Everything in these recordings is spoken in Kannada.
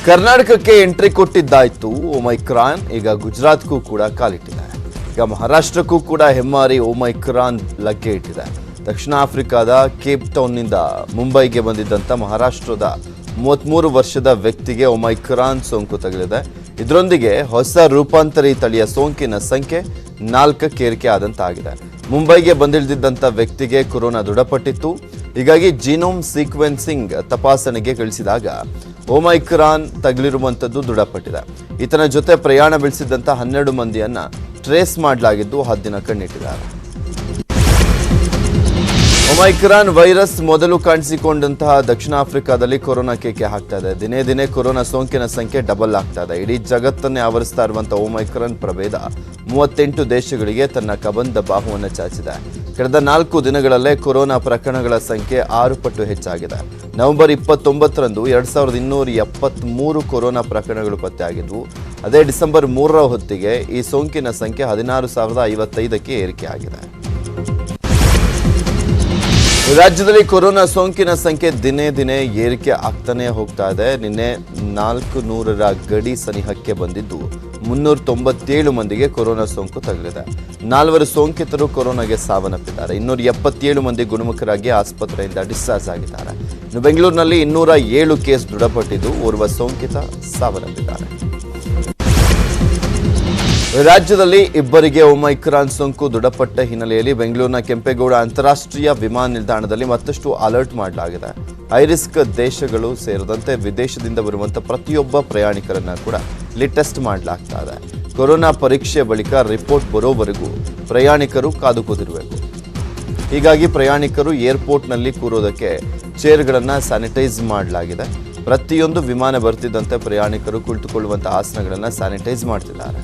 ಕರ್ನಾಟಕಕ್ಕೆ ಎಂಟ್ರಿ ಕೊಟ್ಟಿದ್ದಾಯ್ತು ಒಮೈಕ್ರಾನ್. ಈಗ ಗುಜರಾತ್ಗೂ ಕೂಡ ಕಾಲಿಟ್ಟಿದೆ. ಈಗ ಮಹಾರಾಷ್ಟ್ರಕ್ಕೂ ಕೂಡ ಹೆಮ್ಮಾರಿ ಒಮೈಕ್ರಾನ್ ಲಗ್ಗೆ ಇಟ್ಟಿದೆ. ದಕ್ಷಿಣ ಆಫ್ರಿಕಾದ ಕೇಪ್ ಟೌನ್ನಿಂದ ಮುಂಬೈಗೆ ಬಂದಿದ್ದಂಥ ಮಹಾರಾಷ್ಟ್ರದ 33 ವರ್ಷದ ವ್ಯಕ್ತಿಗೆ ಒಮೈಕ್ರಾನ್ ಸೋಂಕು ತಗುಲಿದೆ. ಇದರೊಂದಿಗೆ ಹೊಸ ರೂಪಾಂತರಿ ತಳಿಯ ಸೋಂಕಿನ ಸಂಖ್ಯೆ 4ಕ್ಕೆ ಏರಿಕೆ ಆದಂತಾಗಿದೆ. ಮುಂಬೈಗೆ ಬಂದಿಳಿದಿದ್ದಂಥ ವ್ಯಕ್ತಿಗೆ ಕೊರೋನಾ ದೃಢಪಟ್ಟಿತ್ತು. ಹೀಗಾಗಿ ಜೀನೋಮ್ ಸೀಕ್ವೆನ್ಸಿಂಗ್ ತಪಾಸಣೆಗೆ ಕಳಿಸಿದಾಗ ಒಮೈಕ್ರಾನ್ ತಗುಲಿರುವಂಥದ್ದು ದೃಢಪಟ್ಟಿದೆ. ಈತನ ಜೊತೆ ಪ್ರಯಾಣ ಬೆಳೆಸಿದ್ದಂಥ 12 ಮಂದಿಯನ್ನ ಟ್ರೇಸ್ ಮಾಡಲಾಗಿದ್ದು ಹದ್ದಿನ ಕಣ್ಣಿಟ್ಟಿದ್ದಾರೆ. ಒಮೈಕ್ರಾನ್ ವೈರಸ್ ಮೊದಲು ಕಾಣಿಸಿಕೊಂಡಂತಹ ದಕ್ಷಿಣ ಆಫ್ರಿಕಾದಲ್ಲಿ ಕೊರೋನಾ ಕೇಕೆ ಹಾಕ್ತಾ ಇದೆ. ದಿನೇ ದಿನೇ ಕೊರೋನಾ ಸೋಂಕಿನ ಸಂಖ್ಯೆ ಡಬಲ್ ಆಗ್ತಾ ಇದೆ. ಇಡೀ ಜಗತ್ತನ್ನೇ ಆವರಿಸ್ತಾ ಇರುವಂತಹ ಒಮೈಕ್ರಾನ್ ಪ್ರಭೇದ 38 ದೇಶಗಳಿಗೆ ತನ್ನ ಕಬಂದ ಬಾಹುವನ್ನು ಚಾಚಿದೆ. ಕಳೆದ 4 ದಿನಗಳಲ್ಲೇ ಕೊರೋನಾ ಪ್ರಕರಣಗಳ ಸಂಖ್ಯೆ 6 ಪಟ್ಟು ಹೆಚ್ಚಾಗಿದೆ. ನವೆಂಬರ್ 29ರಂದು 2273 ಕೊರೋನಾ ಪ್ರಕರಣಗಳು ಪತ್ತೆಯಾಗಿದ್ವು. ಅದೇ ಡಿಸೆಂಬರ್ 3ರ ಹೊತ್ತಿಗೆ ಈ ಸೋಂಕಿನ ಸಂಖ್ಯೆ 16,055ಕ್ಕೆ ಏರಿಕೆಯಾಗಿದೆ. ರಾಜ್ಯದಲ್ಲಿ ಕೊರೋನಾ ಸೋಂಕಿನ ಸಂಖ್ಯೆ ದಿನೇ ದಿನೇ ಏರಿಕೆ ಆಗ್ತಾನೆ ಹೋಗ್ತಾ ಇದೆ. ನಿನ್ನೆ 400ರ ಗಡಿ ಸನಿಹಕ್ಕೆ ಬಂದಿದ್ದು 397 ಮಂದಿಗೆ ಕೊರೋನಾ ಸೋಂಕು ತಗುಲಿದೆ. 4 ಸೋಂಕಿತರು ಕೊರೋನಾಗೆ ಸಾವನ್ನಪ್ಪಿದ್ದಾರೆ. 277 ಮಂದಿ ಗುಣಮುಖರಾಗಿ ಆಸ್ಪತ್ರೆಯಿಂದ ಡಿಸ್ಚಾರ್ಜ್ ಆಗಿದ್ದಾರೆ. ಇನ್ನು ಬೆಂಗಳೂರಿನಲ್ಲಿ 207 ಕೇಸ್ ದೃಢಪಟ್ಟಿದ್ದು ಓರ್ವ ಸೋಂಕಿತ ಸಾವನ್ನಪ್ಪಿದ್ದಾರೆ. ರಾಜ್ಯದಲ್ಲಿ ಇಬ್ಬರಿಗೆ ಒಮೈಕ್ರಾನ್ ಸೋಂಕು ದೃಢಪಟ್ಟ ಹಿನ್ನೆಲೆಯಲ್ಲಿ ಬೆಂಗಳೂರಿನ ಕೆಂಪೇಗೌಡ ಅಂತಾರಾಷ್ಟ್ರೀಯ ವಿಮಾನ ನಿಲ್ದಾಣದಲ್ಲಿ ಮತ್ತಷ್ಟು ಅಲರ್ಟ್ ಮಾಡಲಾಗಿದೆ. ಹೈರಿಸ್ಕ್ ದೇಶಗಳು ಸೇರಿದಂತೆ ವಿದೇಶದಿಂದ ಬರುವಂತಹ ಪ್ರತಿಯೊಬ್ಬ ಪ್ರಯಾಣಿಕರನ್ನ ಕೂಡ ಇಲ್ಲಿ ಟೆಸ್ಟ್ ಮಾಡಲಾಗ್ತಾ ಇದೆ. ಕೊರೋನಾ ಪರೀಕ್ಷೆ ಬಳಿಕ ರಿಪೋರ್ಟ್ ಬರೋವರೆಗೂ ಪ್ರಯಾಣಿಕರು ಕಾದು ಕೂತಿರಬೇಕು. ಹೀಗಾಗಿ ಪ್ರಯಾಣಿಕರು ಏರ್ಪೋರ್ಟ್ನಲ್ಲಿ ಕೂರೋದಕ್ಕೆ ಚೇರ್ಗಳನ್ನು ಸ್ಯಾನಿಟೈಸ್ ಮಾಡಲಾಗಿದೆ. ಪ್ರತಿಯೊಂದು ವಿಮಾನ ಬರ್ತಿದ್ದಂತೆ ಪ್ರಯಾಣಿಕರು ಕುಳಿತುಕೊಳ್ಳುವಂತಹ ಆಸನಗಳನ್ನು ಸ್ಯಾನಿಟೈಸ್ ಮಾಡ್ತಿದ್ದಾರೆ.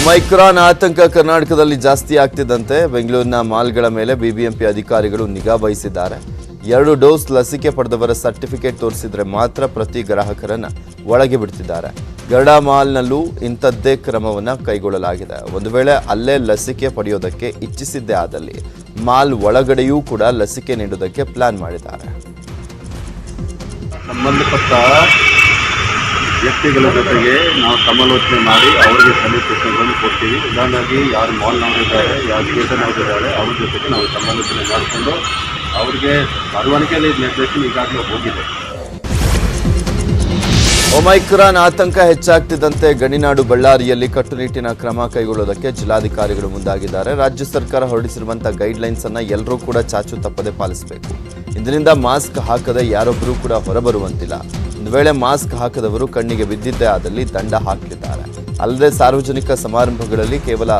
ಒಮೈಕ್ರಾನ್ ಆತಂಕ ಕರ್ನಾಟಕದಲ್ಲಿ ಜಾಸ್ತಿ ಆಗ್ತಿದ್ದಂತೆ ಬೆಂಗಳೂರಿನ ಮಾಲ್ಗಳ ಮೇಲೆ ಬಿಬಿಎಂಪಿ ಅಧಿಕಾರಿಗಳು ನಿಗಾ ವಹಿಸಿದ್ದಾರೆ. 2 ಡೋಸ್ ಲಸಿಕೆ ಪಡೆದವರ ಸರ್ಟಿಫಿಕೇಟ್ ತೋರಿಸಿದ್ರೆ ಮಾತ್ರ ಪ್ರತಿ ಗ್ರಾಹಕರನ್ನ ಒಳಗೆ ಬಿಡ್ತಿದ್ದಾರೆ. ಗರುಡ ಮಾಲ್ನಲ್ಲೂ ಇಂಥದ್ದೇ ಕ್ರಮವನ್ನು ಕೈಗೊಳ್ಳಲಾಗಿದೆ. ಒಂದು ವೇಳೆ ಅಲ್ಲೇ ಲಸಿಕೆ ಪಡೆಯೋದಕ್ಕೆ ಇಚ್ಛಿಸಿದ್ದೇ ಆದಲ್ಲಿ ಮಾಲ್ ಒಳಗಡೆಯೂ ಕೂಡ ಲಸಿಕೆ ನೀಡೋದಕ್ಕೆ ಪ್ಲಾನ್ ಮಾಡಿದ್ದಾರೆ. ಸಂಬಂಧಪಟ್ಟ ವ್ಯಕ್ತಿಗಳ ಜೊತೆಗೆ ನಾವು ಸಮಾಲೋಚನೆ ಮಾಡಿ ಅವರಿಗೆ ಸಲ್ಲಿಸಿಕೊಂಡು ಕೊಡ್ತೀವಿ. ಉದಾಹರಣೆಗೆ ಯಾರು ಮಾಲ್ನವರಿದ್ದಾರೆ, ಯಾರು ಥಿಯೇಟರ್ನವರಿದ್ದಾರೆ, ಅವ್ರ ಜೊತೆಗೆ ನಾವು ಸಮಾಲೋಚನೆ ಮಾಡಿಕೊಂಡು ಅವರಿಗೆ ಬರವಣಿಗೆಯಲ್ಲಿ ನಿರ್ದೇಶನ ಈಗಾಗಲೇ ಹೋಗಿದೆ. ಒಮೈಕ್ರಾನ್ ಆತಂಕ ಹೆಚ್ಚಾಗ್ತಿದ್ದಂತೆ ಗಣಿನಾಡು ಬಳ್ಳಾರಿಯಲ್ಲಿ ಕಟ್ಟುನಿಟ್ಟಿನ ಕ್ರಮ ಕೈಗೊಳ್ಳೋದಕ್ಕೆ ಜಿಲ್ಲಾಧಿಕಾರಿಗಳು ಮುಂದಾಗಿದ್ದಾರೆ. ರಾಜ್ಯ ಸರ್ಕಾರ ಹೊರಡಿಸಿರುವಂತಹ ಗೈಡ್ಲೈನ್ಸ್ ಅನ್ನ ಎಲ್ಲರೂ ಕೂಡ ಚಾಚು ತಪ್ಪದೆ ಪಾಲಿಸಬೇಕು. ಇಂದಿನಿಂದ ಮಾಸ್ಕ್ ಹಾಕದೆ ಯಾರೊಬ್ಬರೂ ಕೂಡ ಹೊರಬರುವಂತಿಲ್ಲ. ಒಂದು ವೇಳೆ ಮಾಸ್ಕ್ ಹಾಕದವರು ಕಣ್ಣಿಗೆ ಬಿದ್ದಿದ್ದೇ ಆದಲ್ಲಿ ದಂಡ ಹಾಕಲಿದ್ದಾರೆ. ಅಲ್ಲದೆ ಸಾರ್ವಜನಿಕ ಸಮಾರಂಭಗಳಲ್ಲಿ ಕೇವಲ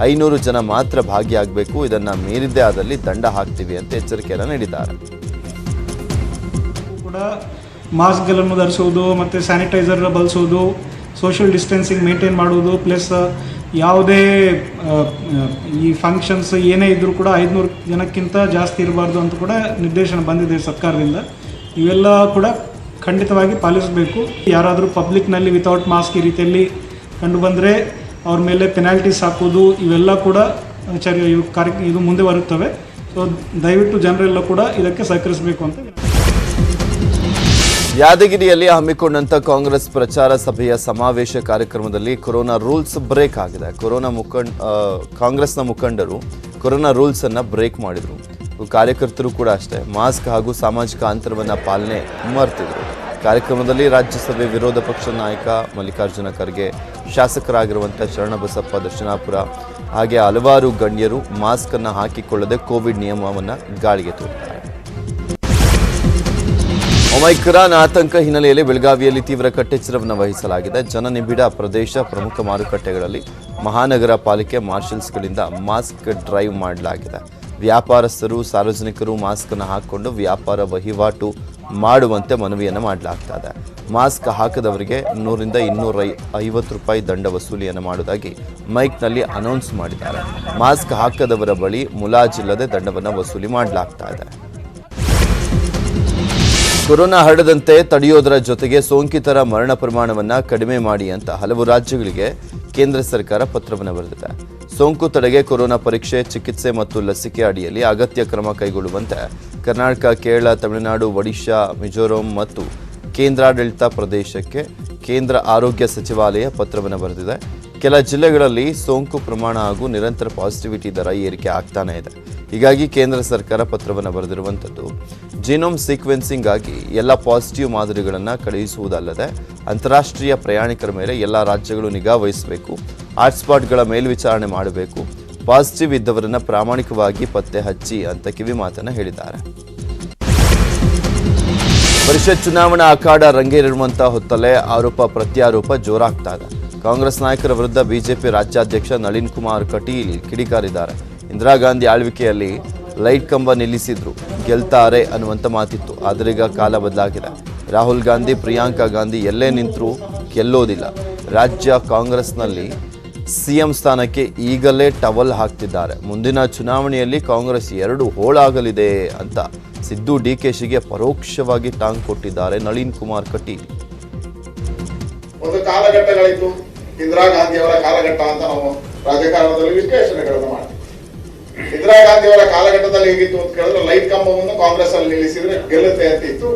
500 ಜನ ಮಾತ್ರ ಭಾಗಿಯಾಗಬೇಕು. ಇದನ್ನ ಮೀರಿದ್ದೇ ಆದಲ್ಲಿ ದಂಡ ಹಾಕ್ತೀವಿ ಅಂತ ಎಚ್ಚರಿಕೆಯನ್ನು ನೀಡಿದ್ದಾರೆ. ಮಾಸ್ಕ್ಗಳನ್ನು ಧರಿಸುವುದು ಮತ್ತು ಸ್ಯಾನಿಟೈಸರ್ ಬಳಸುವುದು, ಸೋಷಿಯಲ್ ಡಿಸ್ಟೆನ್ಸಿಂಗ್ ಮೇಂಟೈನ್ ಮಾಡುವುದು, ಪ್ಲಸ್ ಯಾವುದೇ ಈ ಫಂಕ್ಷನ್ಸ್ ಏನೇ ಇದ್ದರೂ ಕೂಡ 500 ಜನಕ್ಕಿಂತ ಜಾಸ್ತಿ ಇರಬಾರ್ದು ಅಂತ ಕೂಡ ನಿರ್ದೇಶನ ಬಂದಿದೆ ಸರ್ಕಾರದಿಂದ. ಇವೆಲ್ಲ ಕೂಡ ಖಂಡಿತವಾಗಿ ಪಾಲಿಸಬೇಕು. ಯಾರಾದರೂ ಪಬ್ಲಿಕ್ನಲ್ಲಿ ವಿತೌಟ್ ಮಾಸ್ಕ್ ಈ ರೀತಿಯಲ್ಲಿ ಕಂಡು ಬಂದರೆ ಅವ್ರ ಮೇಲೆ ಪೆನಾಲ್ಟೀಸ್ ಹಾಕೋದು ಇವೆಲ್ಲ ಕೂಡ ಇದು ಮುಂದೆ ಬರುತ್ತವೆ. ಸೊ ದಯವಿಟ್ಟು ಜನರೆಲ್ಲ ಕೂಡ ಇದಕ್ಕೆ ಸಹಕರಿಸಬೇಕು ಅಂತ. ಯಾದಗಿರಿಯಲ್ಲಿ ಹಮ್ಮಿಕೊಂಡಂತ ಕಾಂಗ್ರೆಸ್ ಪ್ರಚಾರ ಸಭೆಯ ಸಮಾವೇಶ ಕಾರ್ಯಕ್ರಮದಲ್ಲಿ ಕೊರೋನಾ ರೂಲ್ಸ್ ಬ್ರೇಕ್ ಆಗಿದೆ. ಕಾಂಗ್ರೆಸ್ನ ಮುಖಂಡರು ಕೊರೋನಾ ರೂಲ್ಸ್ ಅನ್ನ ಬ್ರೇಕ್ ಮಾಡಿದ್ರು. ಕಾರ್ಯಕರ್ತರು ಕೂಡ ಅಷ್ಟೇ ಮಾಸ್ಕ್ ಹಾಗೂ ಸಾಮಾಜಿಕ ಅಂತರವನ್ನ ಪಾಲನೆ ಮರೆತಿದ್ರು. ಕಾರ್ಯಕ್ರಮದಲ್ಲಿ ರಾಜ್ಯಸಭೆ ವಿರೋಧ ಪಕ್ಷ ನಾಯಕ ಮಲ್ಲಿಕಾರ್ಜುನ ಖರ್ಗೆ, ಶಾಸಕರಾಗಿರುವಂತಹ ಶರಣಬಸಪ್ಪ ದರ್ಶನಾಪುರ ಹಾಗೆ ಹಲವಾರು ಗಣ್ಯರು ಮಾಸ್ಕ್ ಅನ್ನ ಹಾಕಿಕೊಳ್ಳದೆ ಕೋವಿಡ್ ನಿಯಮವನ್ನ ಗಾಳಿಗೆ ತೂರಿದ್ದಾರೆ. ಒಮೈಕ್ರಾನ್ ಆತಂಕ ಹಿನ್ನೆಲೆಯಲ್ಲಿ ಬೆಳಗಾವಿಯಲ್ಲಿ ತೀವ್ರ ಕಟ್ಟೆಚ್ಚರವನ್ನು ವಹಿಸಲಾಗಿದೆ. ಜನನಿಬಿಡ ಪ್ರದೇಶ, ಪ್ರಮುಖ ಮಾರುಕಟ್ಟೆಗಳಲ್ಲಿ ಮಹಾನಗರ ಪಾಲಿಕೆ ಮಾರ್ಷಲ್ಸ್ಗಳಿಂದ ಮಾಸ್ಕ್ ಡ್ರೈವ್ ಮಾಡಲಾಗಿದೆ. ವ್ಯಾಪಾರಸ್ಥರು, ಸಾರ್ವಜನಿಕರು ಮಾಸ್ಕ್ ಅನ್ನು ಹಾಕಿಕೊಂಡು ವ್ಯಾಪಾರ ವಹಿವಾಟು ಮಾಡುವಂತೆ ಮನವಿಯನ್ನು ಮಾಡಲಾಗ್ತಾ ಇದೆ. ಮಾಸ್ಕ್ ಹಾಕದವರಿಗೆ 100ರಿಂದ 250 ರೂಪಾಯಿ ದಂಡ ವಸೂಲಿಯನ್ನು ಮಾಡುವುದಾಗಿ ಮೈಕ್ನಲ್ಲಿ ಅನೌನ್ಸ್ ಮಾಡಿದ್ದಾರೆ. ಮಾಸ್ಕ್ ಹಾಕದವರ ಬಳಿ ಮುಲಾಜಿಲ್ಲದೆ ದಂಡವನ್ನು ವಸೂಲಿ ಮಾಡಲಾಗ್ತಾ ಇದೆ. ಕೊರೋನಾ ಹರಡದಂತೆ ತಡೆಯೋದರ ಜೊತೆಗೆ ಸೋಂಕಿತರ ಮರಣ ಪ್ರಮಾಣವನ್ನು ಕಡಿಮೆ ಮಾಡಿ ಅಂತ ಹಲವು ರಾಜ್ಯಗಳಿಗೆ ಕೇಂದ್ರ ಸರ್ಕಾರ ಪತ್ರವನ್ನು ಬರೆದಿದೆ. ಸೋಂಕು ತಡೆಗೆ ಕೊರೋನಾ ಪರೀಕ್ಷೆ, ಚಿಕಿತ್ಸೆ ಮತ್ತು ಲಸಿಕೆ ಅಡಿಯಲ್ಲಿ ಅಗತ್ಯ ಕ್ರಮ ಕೈಗೊಳ್ಳುವಂತೆ ಕರ್ನಾಟಕ, ಕೇರಳ, ತಮಿಳುನಾಡು, ಒಡಿಶಾ, ಮಿಜೋರಾಂ ಮತ್ತು ಕೇಂದ್ರಾಡಳಿತ ಪ್ರದೇಶಕ್ಕೆ ಕೇಂದ್ರ ಆರೋಗ್ಯ ಸಚಿವಾಲಯ ಪತ್ರವನ್ನು ಬರೆದಿದೆ. ಕೆಲ ಜಿಲ್ಲೆಗಳಲ್ಲಿ ಸೋಂಕು ಪ್ರಮಾಣ ಹಾಗೂ ನಿರಂತರ ಪಾಸಿಟಿವಿಟಿ ದರ ಏರಿಕೆ ಆಗ್ತಾನೆ ಇದೆ. ಹೀಗಾಗಿ ಕೇಂದ್ರ ಸರ್ಕಾರ ಪತ್ರವನ್ನು ಬರೆದಿರುವಂಥದ್ದು. ಜೀನೋಮ್ ಸೀಕ್ವೆನ್ಸಿಂಗ್ ಆಗಿ ಎಲ್ಲ ಪಾಸಿಟಿವ್ ಮಾದರಿಗಳನ್ನು ಕಳುಹಿಸುವುದಲ್ಲದೆ ಅಂತಾರಾಷ್ಟ್ರೀಯ ಪ್ರಯಾಣಿಕರ ಮೇಲೆ ಎಲ್ಲ ರಾಜ್ಯಗಳು ನಿಗಾ ವಹಿಸಬೇಕು, ಹಾಟ್ಸ್ಪಾಟ್ಗಳ ಮೇಲ್ವಿಚಾರಣೆ ಮಾಡಬೇಕು, ಪಾಸಿಟಿವ್ ಇದ್ದವರನ್ನು ಪ್ರಾಮಾಣಿಕವಾಗಿ ಪತ್ತೆ ಹಚ್ಚಿ ಅಂತ ಕಿವಿ ಮಾತನ್ನು ಹೇಳಿದ್ದಾರೆ. ಪರಿಷತ್ ಚುನಾವಣಾ ಅಖಾಡ ರಂಗೇರಿರುವಂಥ ಹೊತ್ತಲ್ಲೇ ಆರೋಪ ಪ್ರತ್ಯಾರೋಪ ಜೋರಾಗ್ತಾ ಇದೆ. ಕಾಂಗ್ರೆಸ್ ನಾಯಕರ ವಿರುದ್ಧ ಬಿಜೆಪಿ ರಾಜ್ಯಾಧ್ಯಕ್ಷ ನಳಿನ್ ಕುಮಾರ್ ಕಟೀಲ್ ಕಿಡಿಕಾರಿದ್ದಾರೆ. ಇಂದಿರಾ ಗಾಂಧಿ ಆಳ್ವಿಕೆಯಲ್ಲಿ ಲೈಟ್ ಕಂಬ ನಿಲ್ಲಿಸಿದ್ರು, ಗೆಲ್ತಾರೆ ಅನ್ನುವಂಥ ಮಾತಿತ್ತು. ಆದರೆ ಈಗ ಕಾಲ ಬದಲಾಗಿದೆ. ರಾಹುಲ್ ಗಾಂಧಿ, ಪ್ರಿಯಾಂಕಾ ಗಾಂಧಿ ಎಲ್ಲೇ ನಿಂತರೂ ಗೆಲ್ಲೋದಿಲ್ಲ. ರಾಜ್ಯ ಕಾಂಗ್ರೆಸ್ನಲ್ಲಿ ಸಿಎಂ ಸ್ಥಾನಕ್ಕೆ ಈಗಲೇ ಟವಲ್ ಹಾಕ್ತಿದ್ದಾರೆ. ಮುಂದಿನ ಚುನಾವಣೆಯಲ್ಲಿ ಕಾಂಗ್ರೆಸ್ 2 ಹೋಳಾಗಲಿದೆ ಅಂತ ಸಿದ್ದು ಡಿಕೆಶಿಗೆ ಪರೋಕ್ಷವಾಗಿ ಟಾಂಗ್ ಕೊಟ್ಟಿದ್ದಾರೆ ನಳಿನ್ ಕುಮಾರ್ ಕಟೀಲ್. ಒಂದು ಕಾಲಘಟ್ಟಗಳಿತ್ತು, ಇಂದಿರಾ ಗಾಂಧಿ ಅವರ ಕಾಲಘಟ್ಟ ಅಂತ ನಾವು ರಾಜಕಾರಣದಲ್ಲಿ ವಿಶ್ಲೇಷಣೆಗಳನ್ನು ಮಾಡ್ತೀವಿ. ಇಂದಿರಾ ಗಾಂಧಿ ಅವರ ಕಾಲಘಟ್ಟದಲ್ಲಿ ಹೇಗಿತ್ತು ಅಂತ ಕೇಳಿದ್ರೆ ಲೈಟ್ ಕಂಬವನ್ನು ಕಾಂಗ್ರೆಸ್ ಅಲ್ಲಿ ನಿಲ್ಲಿಸಿದ್ರೆ ಗೆಲ್ಲುತ್ತೆ ಅಂತ ಇತ್ತು.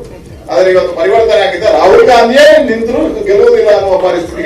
ಆದ್ರೆ ಇವತ್ತು ಪರಿವರ್ತನೆ ಆಗಿದೆ. ರಾಹುಲ್ ಗಾಂಧಿಯೇ ನಿಂತರೂ ಗೆಲ್ಲುವುದಿಲ್ಲ ಅನ್ನುವ ಪರಿಸ್ಥಿತಿ